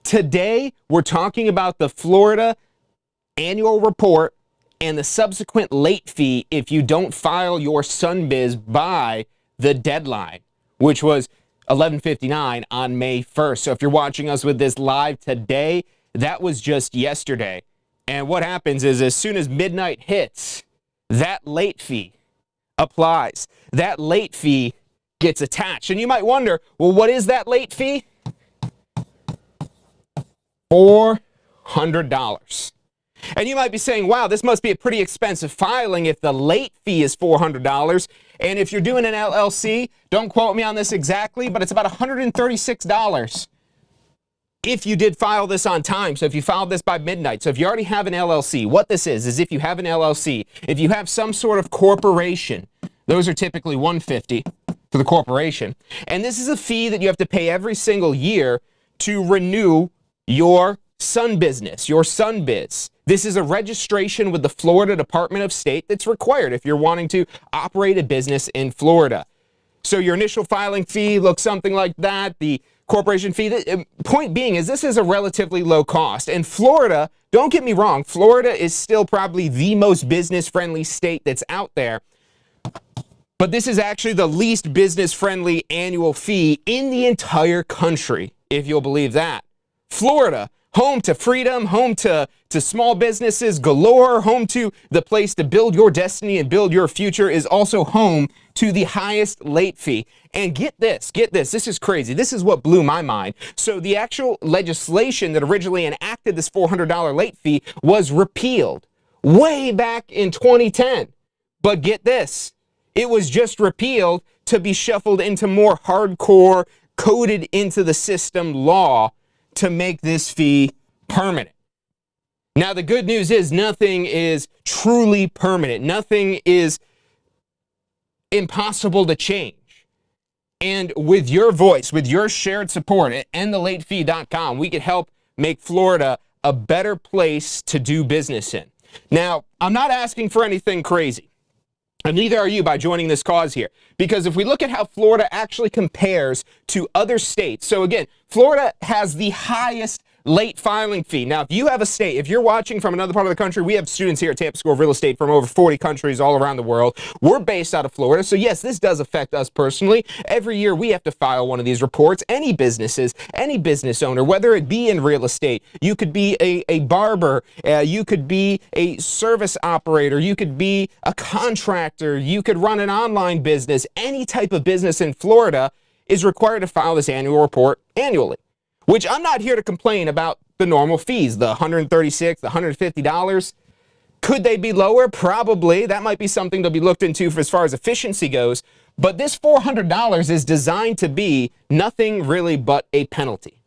Today, we're talking about the Florida annual report and the subsequent late fee if you don't file your SunBiz by the deadline, which was 11:59 on May 1st. So if you're watching us with this live today, that was just yesterday. And what happens is as soon as midnight hits, that late fee applies. That late fee gets attached. And you might wonder, well, what is that late fee? $400. And you might be saying, wow, this must be a pretty expensive filing if the late fee is $400. And if you're doing an LLC, don't quote me on this exactly, but it's about $136 if you did file this on time. So if you filed this by midnight, so if you already have an LLC, what this is if you have an LLC, if you have some sort of corporation, those are typically $150 for the corporation. And this is a fee that you have to pay every single year to renew your business, your SunBiz. This is a registration with the Florida Department of State that's required if you're wanting to operate a business in Florida. So your initial filing fee looks something like that. The corporation fee, the point being is this is a relatively low cost. And Florida, don't get me wrong, Florida is still probably the most business-friendly state that's out there. But this is actually the least business-friendly annual fee in the entire country, if you'll believe that. Florida, home to freedom, home to small businesses galore, home to the place to build your destiny and build your future, is also home to the highest late fee. And get this, this is crazy. This is what blew my mind. So the actual legislation that originally enacted this $400 late fee was repealed way back in 2010. But get this, it was just repealed to be shuffled into more hardcore, coded into the system law to make this fee permanent. Now, the good news is nothing is truly permanent. Nothing is impossible to change. And with your voice, with your shared support at endthelatefee.com, we can help make Florida a better place to do business in. Now, I'm not asking for anything crazy. And neither are you by joining this cause here. Because if we look at how Florida actually compares to other states, so again, Florida has the highest late filing fee. Now, if you have a state, if you're watching from another part of the country, we have students here at Tampa School of Real Estate from over 40 countries all around the world. We're based out of Florida. So yes, this does affect us personally. Every year we have to file one of these reports. Any businesses, any business owner, whether it be in real estate, you could be a barber, you could be a service operator, you could be a contractor, you could run an online business. Any type of business in Florida is required to file this annual report annually. Which I'm not here to complain about the normal fees, the $136, the $150. Could they be lower? Probably. That might be something to be looked into for as far as efficiency goes. But this $400 is designed to be nothing really but a penalty.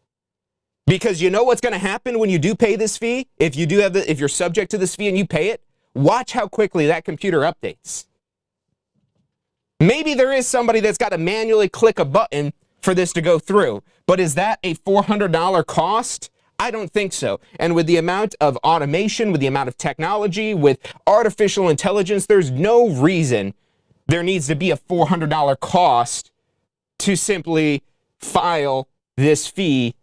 Because you know what's going to happen when you do pay this fee? If you're subject to this fee and you pay it, watch how quickly that computer updates. Maybe there is somebody that's got to manually click a button for this to go through. But is that a $400 cost? I don't think so. And with the amount of automation, with the amount of technology, with artificial intelligence, there's no reason there needs to be a $400 cost to simply file this fee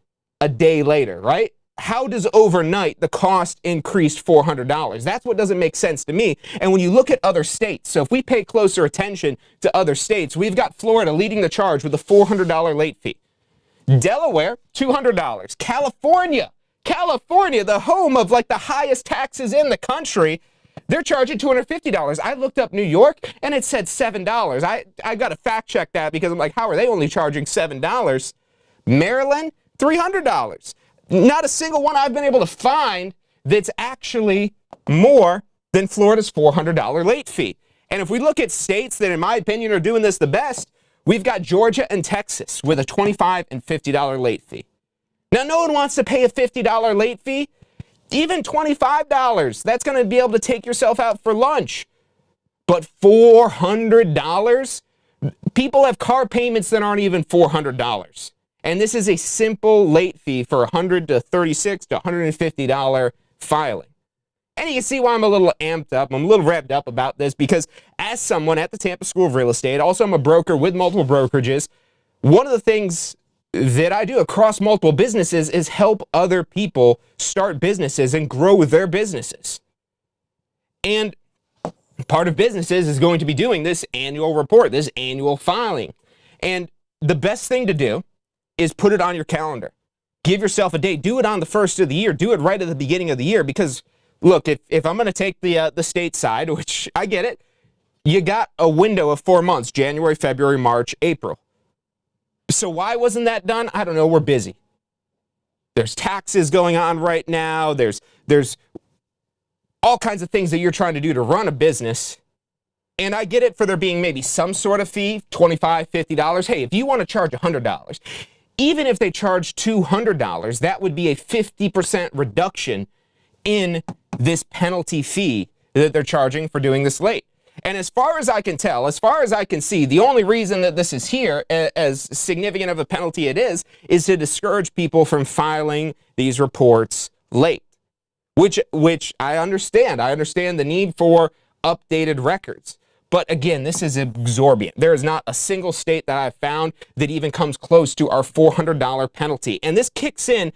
a day later, right? How does overnight the cost increase $400? That's what doesn't make sense to me. And when you look at other states, so if we pay closer attention to other states, we've got Florida leading the charge with a $400 late fee. Delaware, $200. California, the home of like the highest taxes in the country, they're charging $250. I looked up New York and it said $7. I got to fact check that because I'm like, how are they only charging $7? Maryland, $300. Not a single one I've been able to find that's actually more than Florida's $400 late fee. And if we look at states that, in my opinion, are doing this the best, we've got Georgia and Texas with a $25 and $50 late fee. Now, no one wants to pay a $50 late fee. Even $25, that's going to be able to take yourself out for lunch. But $400? People have car payments that aren't even $400. And this is a simple late fee for $100 to $36 to $150 filing. And you can see why I'm a little amped up, I'm a little revved up about this, because as someone at the Tampa School of Real Estate, also I'm a broker with multiple brokerages, one of the things that I do across multiple businesses is help other people start businesses and grow their businesses. And part of businesses is going to be doing this annual report, this annual filing. And the best thing to do is put it on your calendar. Give yourself a date. Do it on the first of the year. Do it right at the beginning of the year because, look, if I'm going to take the state side, which I get it, you got a window of 4 months, January, February, March, April. So why wasn't that done? I don't know. We're busy. There's taxes going on right now. There's all kinds of things that you're trying to do to run a business. And I get it for there being maybe some sort of fee, $25, $50. Hey, if you want to charge $100, even if they charge $200, that would be a 50% reduction in this penalty fee that they're charging for doing this late. And as far as I can tell, as far as I can see, the only reason that this is here, as significant of a penalty it is to discourage people from filing these reports late, which I understand. I understand the need for updated records. But again, this is exorbitant. There is not a single state that I've found that even comes close to our $400 penalty. And this kicks in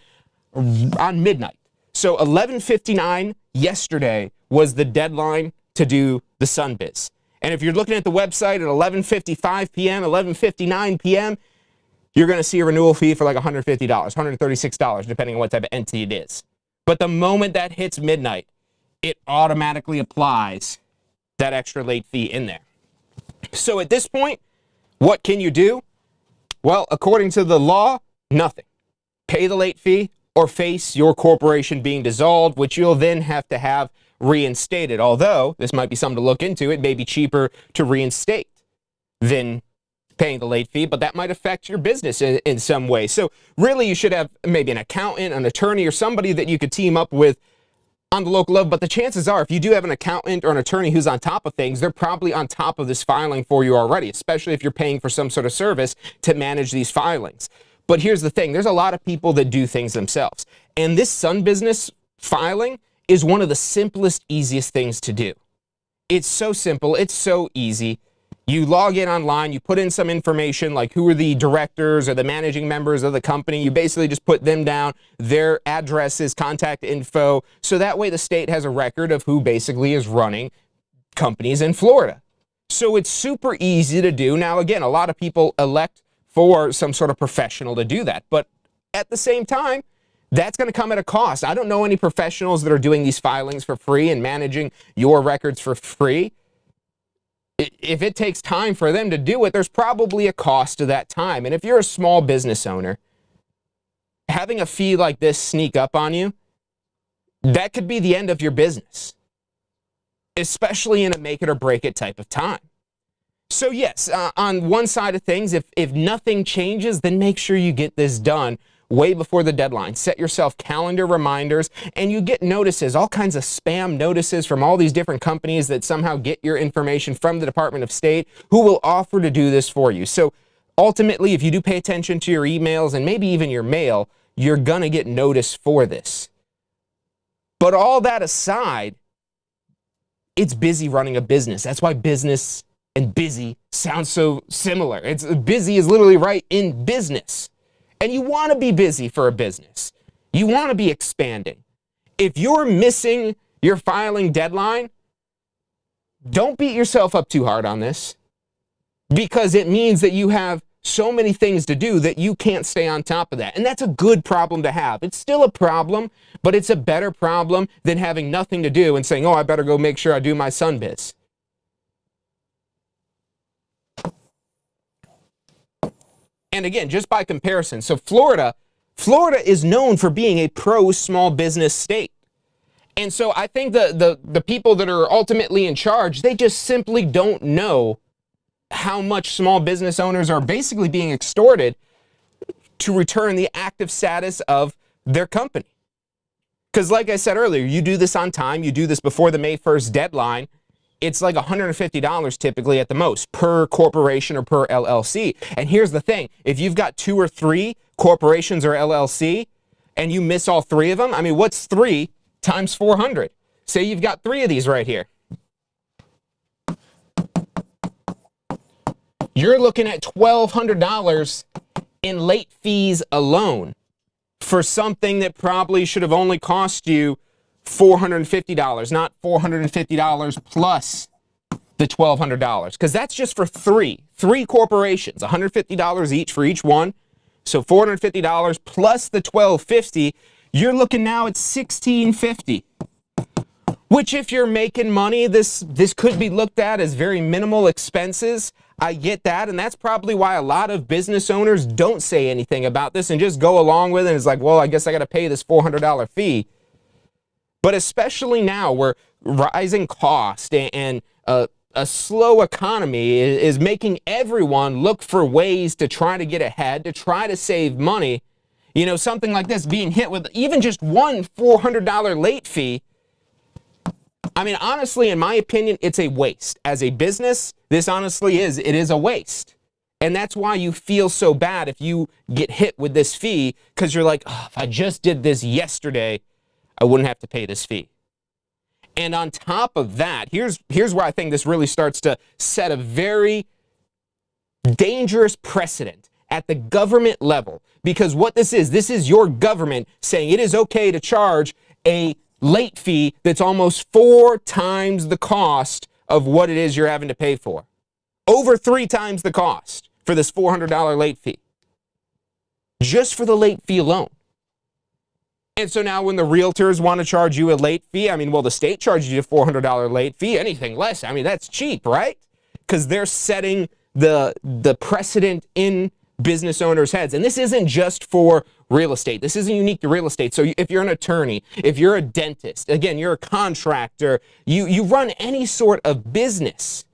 on midnight. So 11:59 yesterday was the deadline to do the SunBiz. And if you're looking at the website at 11:55 p.m., 11:59 p.m., you're going to see a renewal fee for like $150, $136, depending on what type of entity it is. But the moment that hits midnight, it automatically applies that extra late fee in there. So at this point, what can you do? Well, according to the law, nothing. Pay the late fee or face your corporation being dissolved, which you'll then have to have reinstated. Although, this might be something to look into, it may be cheaper to reinstate than paying the late fee, but that might affect your business in some way. So really, you should have maybe an accountant, an attorney, or somebody that you could team up with on the local level. But the chances are, if you do have an accountant or an attorney who's on top of things, they're probably on top of this filing for you already, especially if you're paying for some sort of service to manage these filings. But here's the thing. There's a lot of people that do things themselves. And this SunBusiness filing is one of the simplest, easiest things to do. It's so simple. It's so easy. You log in online, you put in some information like who are the directors or the managing members of the company. You basically just put them down, their addresses, contact info, so that way the state has a record of who basically is running companies in Florida. So it's super easy to do. Now, again, a lot of people elect for some sort of professional to do that, but at the same time, that's going to come at a cost. I don't know any professionals that are doing these filings for free and managing your records for free. If it takes time for them to do it, there's probably a cost to that time. And if you're a small business owner, having a fee like this sneak up on you, that could be the end of your business, especially in a make it or break it type of time. So yes, on one side of things, if nothing changes, then make sure you get this done way before the deadline. Set yourself calendar reminders, and you get notices, all kinds of spam notices from all these different companies that somehow get your information from the Department of State who will offer to do this for you. So ultimately, if you do pay attention to your emails and maybe even your mail, you're going to get notice for this. But all that aside, it's busy running a business. That's why business and busy sound so similar. It's busy is literally right in business. And you want to be busy for a business. You want to be expanding. If you're missing your filing deadline, don't beat yourself up too hard on this, because it means that you have so many things to do that you can't stay on top of that. And that's a good problem to have. It's still a problem, but it's a better problem than having nothing to do and saying, oh, I better go make sure I do my SunBiz. And again, just by comparison, so Florida is known for being a pro-small business state. And so I think the people that are ultimately in charge, they just simply don't know how much small business owners are basically being extorted to return the active status of their company. Because like I said earlier, you do this on time, you do this before the May 1st deadline, it's like $150 typically at the most per corporation or per LLC. And here's the thing, if you've got 2 or 3 corporations or LLC and you miss all 3 of them, I mean, what's 3 times 400? Say you've got 3 of these right here. You're looking at $1,200 in late fees alone for something that probably should have only cost you $450, not $450 plus the $1,200, because that's just for three corporations, $150 each for each one. So $450 plus the $1,250, you're looking now at $1,650. Which, if you're making money, this could be looked at as very minimal expenses. I get that, and that's probably why a lot of business owners don't say anything about this and just go along with it. And it's like, well, I guess I got to pay this $400 fee. But especially now, where rising cost and a slow economy is making everyone look for ways to try to get ahead, to try to save money. You know, something like this, being hit with even just one $400 late fee, I mean, honestly, in my opinion, it's a waste. As a business, this honestly it is a waste. And that's why you feel so bad if you get hit with this fee, because you're like, oh, if I just did this yesterday, I wouldn't have to pay this fee. And on top of that, here's where I think this really starts to set a very dangerous precedent at the government level. Because what this is your government saying it is okay to charge a late fee that's almost 4 times the cost of what it is you're having to pay for. Over 3 times the cost for this $400 late fee. Just for the late fee alone. And so now when the realtors want to charge you a late fee, I mean, well, the state charges you a $400 late fee. Anything less, I mean, that's cheap, right? Because they're setting the precedent in business owners' heads. And this isn't just for real estate. This isn't unique to real estate. So if you're an attorney, if you're a dentist, again, you're a contractor, you run any sort of business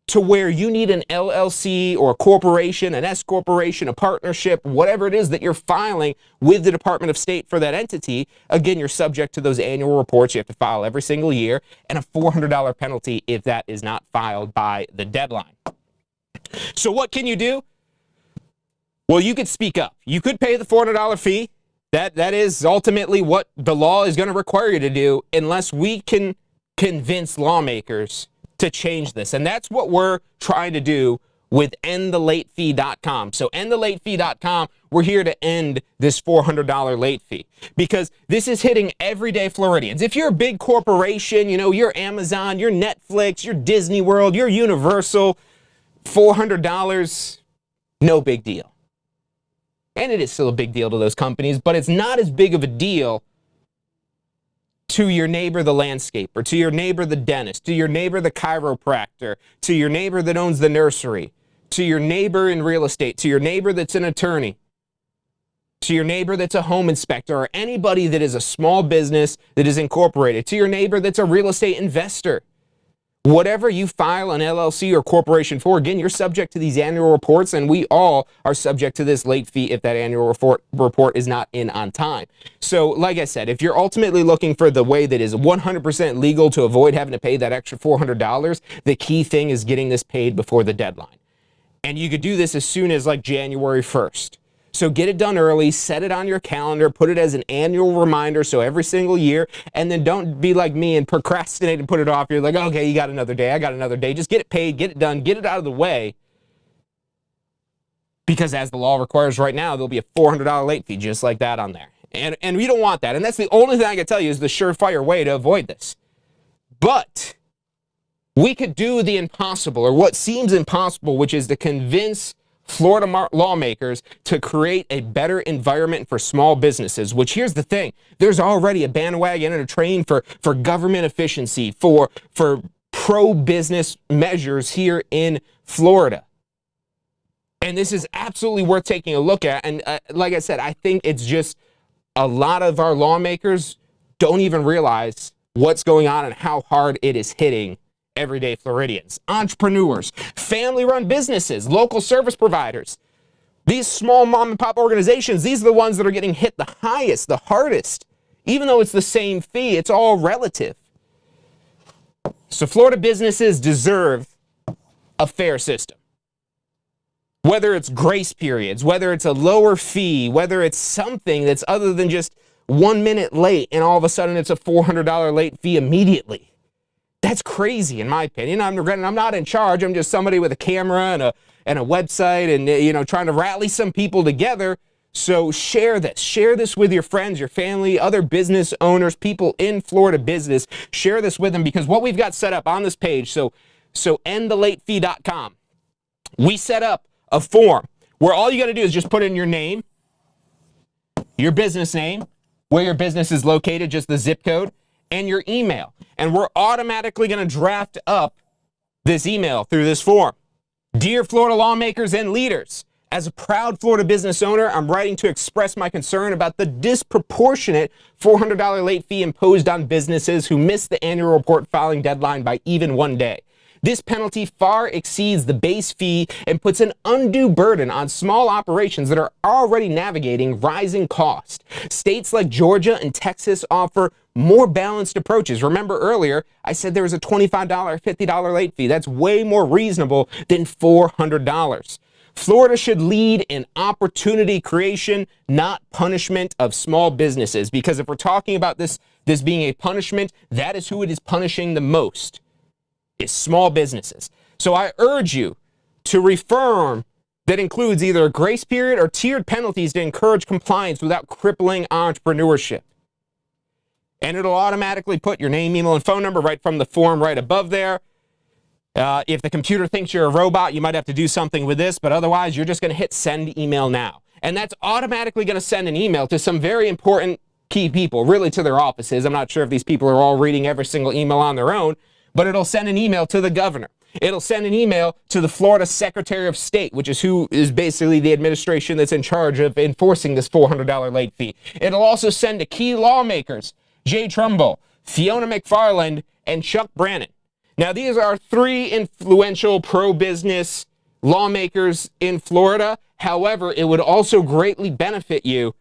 to where you need an LLC or a corporation, an S corporation, a partnership, whatever it is that you're filing with the Department of State for that entity. Again, you're subject to those annual reports you have to file every single year, and a $400 penalty if that is not filed by the deadline. So what can you do? Well, you could speak up. You could pay the $400 fee. That is ultimately what the law is going to require you to do, unless we can convince lawmakers to change this. And that's what we're trying to do with endthelatefee.com. So endthelatefee.com, we're here to end this $400 late fee, because this is hitting everyday Floridians. If you're a big corporation, you know, you're Amazon, you're Netflix, you're Disney World, you're Universal, $400, no big deal. And it is still a big deal to those companies, but it's not as big of a deal to your neighbor, the landscaper, to your neighbor, the dentist, to your neighbor, the chiropractor, to your neighbor that owns the nursery, to your neighbor in real estate, to your neighbor that's an attorney, to your neighbor that's a home inspector, or anybody that is a small business that is incorporated, to your neighbor that's a real estate investor. Whatever you file an LLC or corporation for, again, you're subject to these annual reports, and we all are subject to this late fee if that annual report is not in on time. So, like I said, if you're ultimately looking for the way that is 100% legal to avoid having to pay that extra $400, the key thing is getting this paid before the deadline. And you could do this as soon as like January 1st. So get it done early, set it on your calendar, put it as an annual reminder, so every single year, and then don't be like me and procrastinate and put it off. You're like, okay, you got another day, I got another day. Just get it paid, get it done, get it out of the way. Because as the law requires right now, there'll be a $400 late fee just like that on there. And we don't want that. And that's the only thing I can tell you is the surefire way to avoid this. But we could do the impossible, or what seems impossible, which is to convince Florida lawmakers to create a better environment for small businesses, which, here's the thing, there's already a bandwagon and a train for government efficiency, for pro-business measures here in Florida. And this is absolutely worth taking a look at. And like I said, I think it's just a lot of our lawmakers don't even realize what's going on and how hard it is hitting everyday Floridians, entrepreneurs, family-run businesses, local service providers. These small mom-and-pop organizations, these are the ones that are getting hit the highest, the hardest. Even though it's the same fee, it's all relative. So Florida businesses deserve a fair system. Whether it's grace periods, whether it's a lower fee, whether it's something that's other than just 1 minute late and all of a sudden it's a $400 late fee immediately. That's crazy, in my opinion. I'm not in charge. I'm just somebody with a camera and a website and, trying to rally some people together. So share this with your friends, your family, other business owners, people in Florida business. Share this with them, because what we've got set up on this page, so endthelatefee.com, we set up a form where all you got to do is just put in your name, your business name, where your business is located, just the zip code, and your email. And we're automatically going to draft up this email through this form. Dear Florida lawmakers and leaders, as a proud Florida business owner, I'm writing to express my concern about the disproportionate $400 late fee imposed on businesses who miss the annual report filing deadline by even 1 day. This penalty far exceeds the base fee and puts an undue burden on small operations that are already navigating rising costs. States like Georgia and Texas offer more balanced approaches. Remember earlier, I said there was a $25, $50 late fee. That's way more reasonable than $400. Florida should lead in opportunity creation, not punishment of small businesses. Because if we're talking about this being a punishment, that is who it is punishing the most, is small businesses. So I urge you to reform that includes either a grace period or tiered penalties to encourage compliance without crippling entrepreneurship. And it'll automatically put your name, email, and phone number right from the form right above there. If the computer thinks you're a robot, you might have to do something with this, but otherwise you're just going to hit send email now. And that's automatically going to send an email to some very important key people, really to their offices. I'm not sure if these people are all reading every single email on their own, but it'll send an email to the governor. It'll send an email to the Florida Secretary of State, which is who is basically the administration that's in charge of enforcing this $400 late fee. It'll also send to key lawmakers, Jay Trumbull, Fiona McFarland, and Chuck Brannon. Now, these are three influential pro-business lawmakers in Florida. However, it would also greatly benefit you,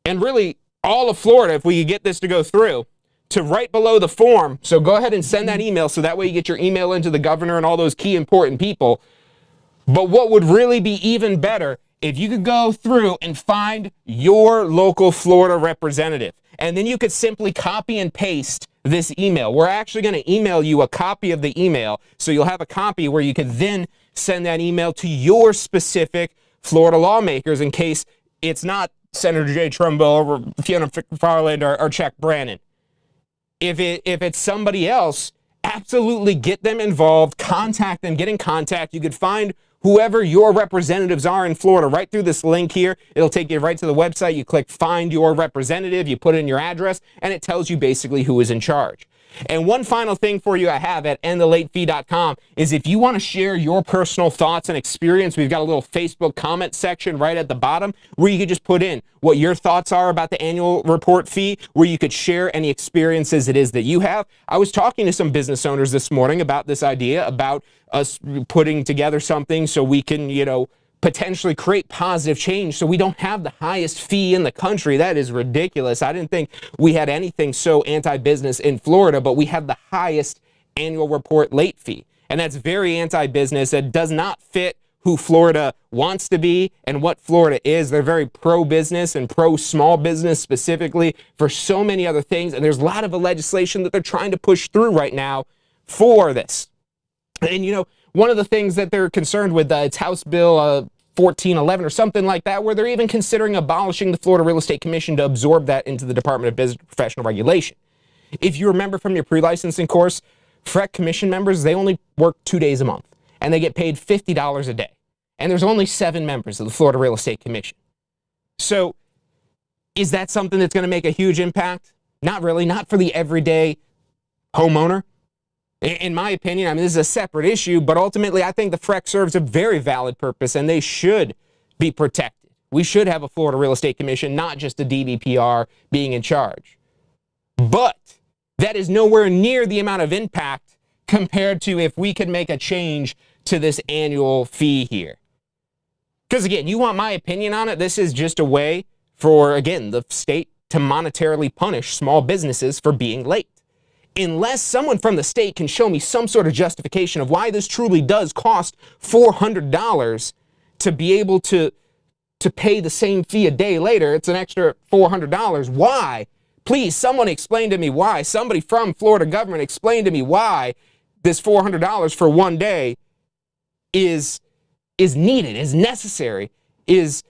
and really all of Florida, if we could get this to go through, to right below the form. So go ahead and send that email so that way you get your email into the governor and all those key important people. But what would really be even better, if you could go through and find your local Florida representative, and then you could simply copy and paste this email. We're actually going to email you a copy of the email, so you'll have a copy where you could then send that email to your specific Florida lawmakers in case it's not Senator Jay Trumbull or Fiona McFarland or Chuck Brannon. If it's somebody else, absolutely get them involved, contact them, get in contact. You could find whoever your representatives are in Florida right through this link here. It'll take you right to the website. You click find your representative, you put in your address, and it tells you basically who is in charge. And one final thing for you I have at endthelatefee.com is if you want to share your personal thoughts and experience, we've got a little Facebook comment section right at the bottom where you could just put in what your thoughts are about the annual report fee, where you could share any experiences it is that you have. I was talking to some business owners this morning about this idea, about us putting together something so we can, potentially create positive change so we don't have the highest fee in the country. That is ridiculous. I didn't think we had anything so anti-business in Florida, but we have the highest annual report late fee. And that's very anti-business. That does not fit who Florida wants to be and what Florida is. They're very pro-business and pro-small business specifically for so many other things. And there's a lot of legislation that they're trying to push through right now for this. And, one of the things that they're concerned with, it's House Bill 1411 or something like that, where they're even considering abolishing the Florida Real Estate Commission to absorb that into the Department of Business and Professional Regulation. If you remember from your pre-licensing course, FREC commission members, they only work 2 days a month, and they get paid $50 a day. And there's only 7 members of the Florida Real Estate Commission. So is that something that's going to make a huge impact? Not really, not for the everyday homeowner. In my opinion, this is a separate issue, but ultimately I think the FREC serves a very valid purpose and they should be protected. We should have a Florida Real Estate Commission, not just a DBPR being in charge. But that is nowhere near the amount of impact compared to if we could make a change to this annual fee here. Because again, you want my opinion on it, this is just a way for, again, the state to monetarily punish small businesses for being late. Unless someone from the state can show me some sort of justification of why this truly does cost $400 to be able to pay the same fee a day later, it's an extra $400. Why? Please, someone explain to me why. Somebody from Florida government explain to me why this $400 for 1 day is is needed, is necessary, is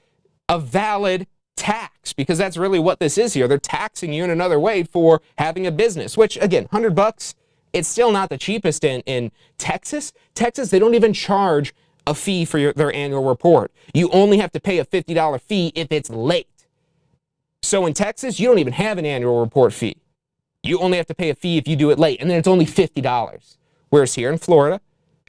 a valid tax, because that's really what this is here. They're taxing you in another way for having a business, which again, $100, it's still not the cheapest in Texas. Texas, they don't even charge a fee for their annual report. You only have to pay a $50 fee if it's late. So in Texas, you don't even have an annual report fee. You only have to pay a fee if you do it late, and then it's only $50. Whereas here in Florida,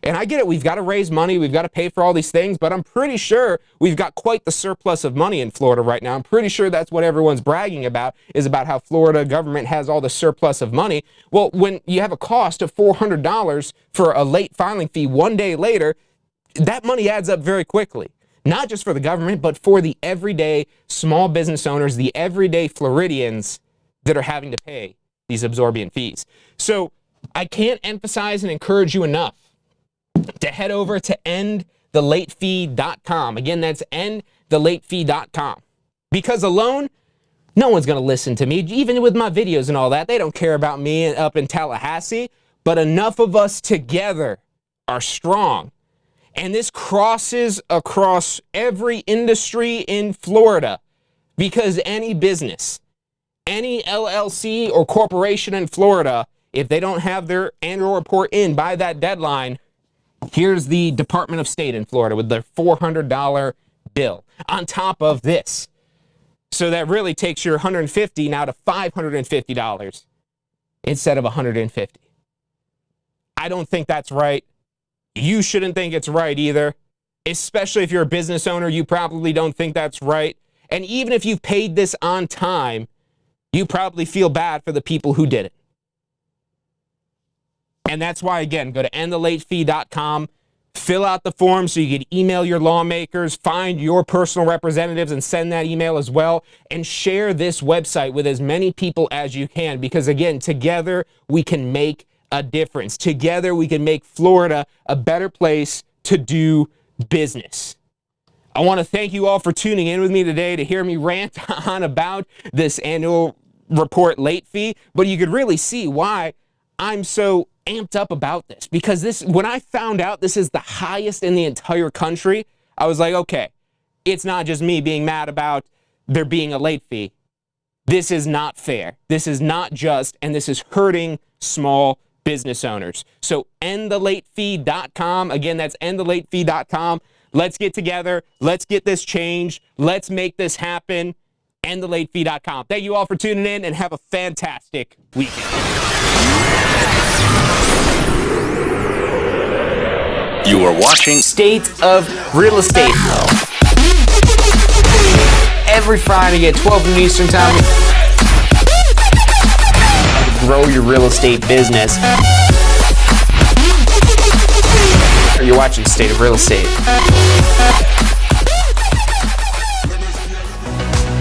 and I get it, we've got to raise money, we've got to pay for all these things, but I'm pretty sure we've got quite the surplus of money in Florida right now. I'm pretty sure that's what everyone's bragging about, is about how Florida government has all the surplus of money. Well, when you have a cost of $400 for a late filing fee 1 day later, that money adds up very quickly. Not just for the government, but for the everyday small business owners, the everyday Floridians that are having to pay these absorbent fees. So I can't emphasize and encourage you enough to head over to endthelatefee.com. Again, that's endthelatefee.com. Because alone, no one's going to listen to me. Even with my videos and all that, they don't care about me up in Tallahassee. But enough of us together are strong. And this crosses across every industry in Florida, because any business, any LLC or corporation in Florida, if they don't have their annual report in by that deadline, here's the Department of State in Florida with their $400 bill on top of this. So that really takes your $150 now to $550 instead of $150. I don't think that's right. You shouldn't think it's right either. Especially if you're a business owner, you probably don't think that's right. And even if you've paid this on time, you probably feel bad for the people who did it. And that's why, again, go to endthelatefee.com, fill out the form so you can email your lawmakers, find your personal representatives and send that email as well, and share this website with as many people as you can, because again, together we can make a difference. Together we can make Florida a better place to do business. I want to thank you all for tuning in with me today to hear me rant on about this annual report late fee, but you could really see why I'm so amped up about this, because this, when I found out this is the highest in the entire country, I was like, okay, it's not just me being mad about there being a late fee. This is not fair. This is not just, and this is hurting small business owners. So endthelatefee.com. Again, that's endthelatefee.com. Let's get together. Let's get this changed. Let's make this happen. Endthelatefee.com. Thank you all for tuning in, and have a fantastic weekend. You are watching State of Real Estate. Every Friday at 12 noon Eastern Time. Grow your real estate business. You're watching State of Real Estate.